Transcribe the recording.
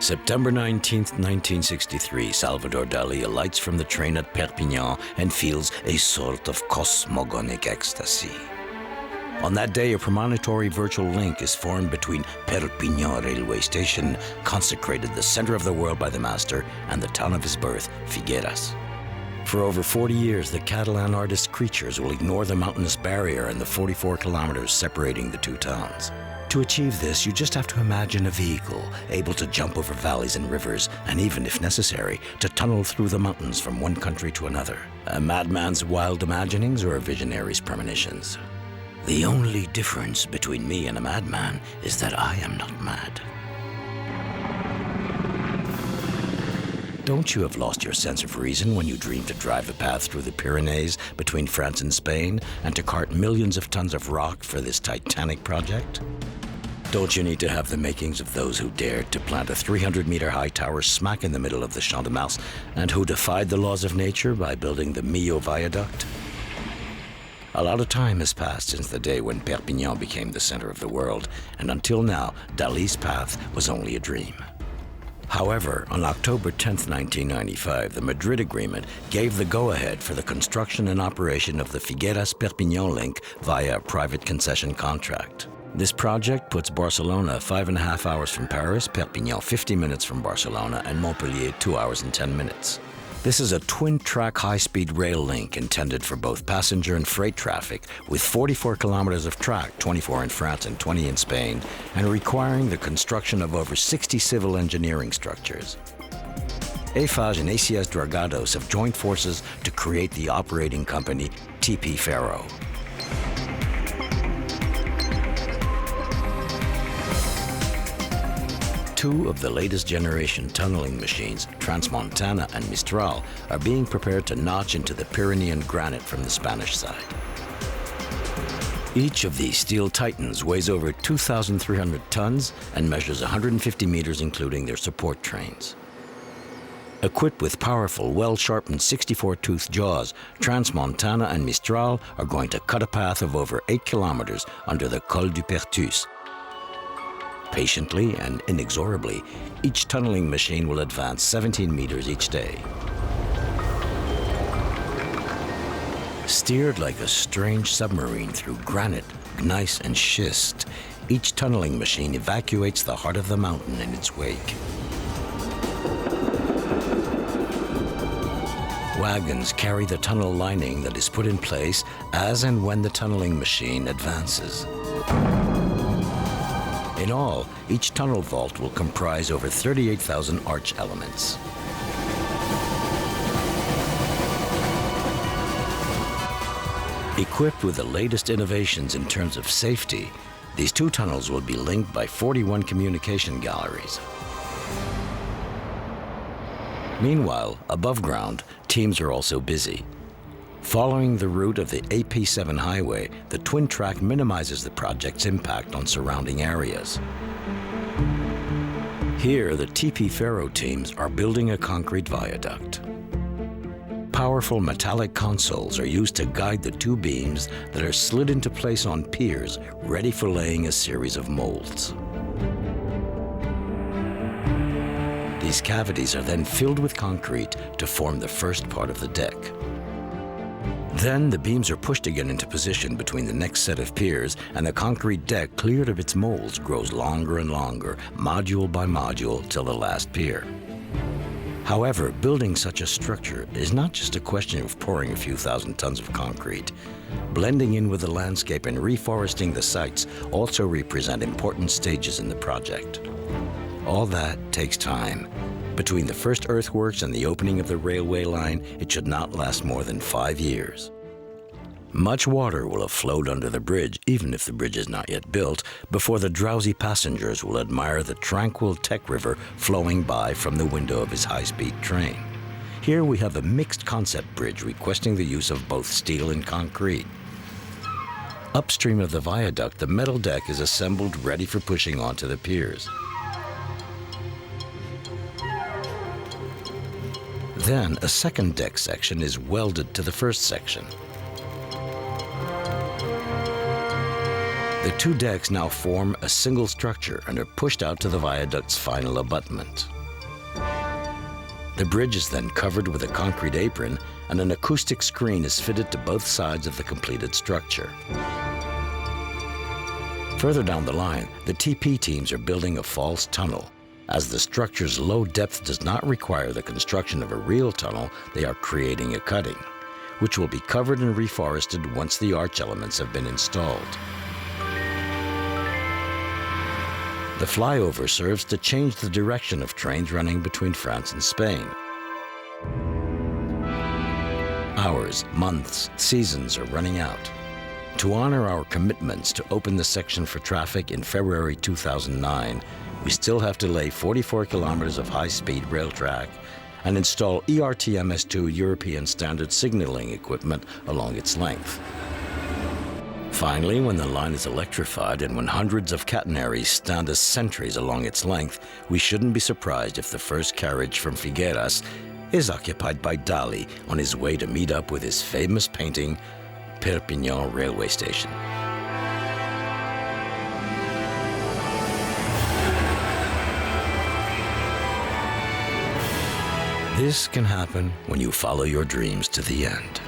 September 19th, 1963, Salvador Dali alights from the train at Perpignan and feels a sort of cosmogonic ecstasy. On that day, a premonitory virtual link is formed between Perpignan railway station, consecrated the center of the world by the master, and the town of his birth, Figueras. For over 40 years, the Catalan artist's creatures will ignore the mountainous barrier and the 44 kilometers separating the two towns. To achieve this, you just have to imagine a vehicle able to jump over valleys and rivers, and even, if necessary, to tunnel through the mountains from one country to another. A madman's wild imaginings or a visionary's premonitions? The only difference between me and a madman is that I am not mad. Don't you have lost your sense of reason when you dream to drive a path through the Pyrenees between France and Spain and to cart millions of tons of rock for this titanic project? Don't you need to have the makings of those who dared to plant a 300-meter-high tower smack in the middle of the Champ de Mars and who defied the laws of nature by building the Millau Viaduct? A lot of time has passed since the day when Perpignan became the center of the world, and until now, Dali's path was only a dream. However, on October 10, 1995, the Madrid Agreement gave the go-ahead for the construction and operation of the Figueras-Perpignan link via a private concession contract. This project puts Barcelona 5.5 hours from Paris, Perpignan 50 minutes from Barcelona, and Montpellier 2 hours and 10 minutes. This is a twin-track high-speed rail link intended for both passenger and freight traffic, with 44 kilometers of track, 24 in France and 20 in Spain, and requiring the construction of over 60 civil engineering structures. Eiffage and ACS Dragados have joined forces to create the operating company TP Ferro. Two of the latest generation tunneling machines, Transmontana and Mistral, are being prepared to notch into the Pyrenean granite from the Spanish side. Each of these steel titans weighs over 2,300 tons and measures 150 meters, including their support trains. Equipped with powerful, well-sharpened 64-tooth jaws, Transmontana and Mistral are going to cut a path of over 8 kilometers under the Col du Perthus. Patiently and inexorably, each tunneling machine will advance 17 meters each day. Steered like a strange submarine through granite, gneiss, and schist, each tunneling machine evacuates the heart of the mountain in its wake. Wagons carry the tunnel lining that is put in place as and when the tunneling machine advances. In all, each tunnel vault will comprise over 38,000 arch elements. Equipped with the latest innovations in terms of safety, these two tunnels will be linked by 41 communication galleries. Meanwhile, above ground, teams are also busy. Following the route of the AP7 highway, the twin track minimizes the project's impact on surrounding areas. Here, the TP Ferro teams are building a concrete viaduct. Powerful metallic consoles are used to guide the two beams that are slid into place on piers, ready for laying a series of molds. These cavities are then filled with concrete to form the first part of the deck. Then the beams are pushed again into position between the next set of piers, and the concrete deck, cleared of its molds, grows longer and longer, module by module, till the last pier. However, building such a structure is not just a question of pouring a few thousand tons of concrete. Blending in with the landscape and reforesting the sites also represent important stages in the project. All that takes time. Between the first earthworks and the opening of the railway line, it should not last more than 5 years. Much water will have flowed under the bridge, even if the bridge is not yet built, before the drowsy passengers will admire the tranquil Tech River flowing by from the window of his high-speed train. Here we have a mixed concept bridge requesting the use of both steel and concrete. Upstream of the viaduct, the metal deck is assembled ready for pushing onto the piers. Then a second deck section is welded to the first section. The two decks now form a single structure and are pushed out to the viaduct's final abutment. The bridge is then covered with a concrete apron, and an acoustic screen is fitted to both sides of the completed structure. Further down the line, the TP teams are building a false tunnel. As the structure's low depth does not require the construction of a real tunnel, they are creating a cutting, which will be covered and reforested once the arch elements have been installed. The flyover serves to change the direction of trains running between France and Spain. Hours, months, seasons are running out. To honor our commitments to open the section for traffic in February 2009, we still have to lay 44 kilometers of high-speed rail track and install ERTMS2 European standard signaling equipment along its length. Finally, when the line is electrified and when hundreds of catenaries stand as sentries along its length, we shouldn't be surprised if the first carriage from Figueras is occupied by Dali on his way to meet up with his famous painting, Perpignan railway station. This can happen when you follow your dreams to the end.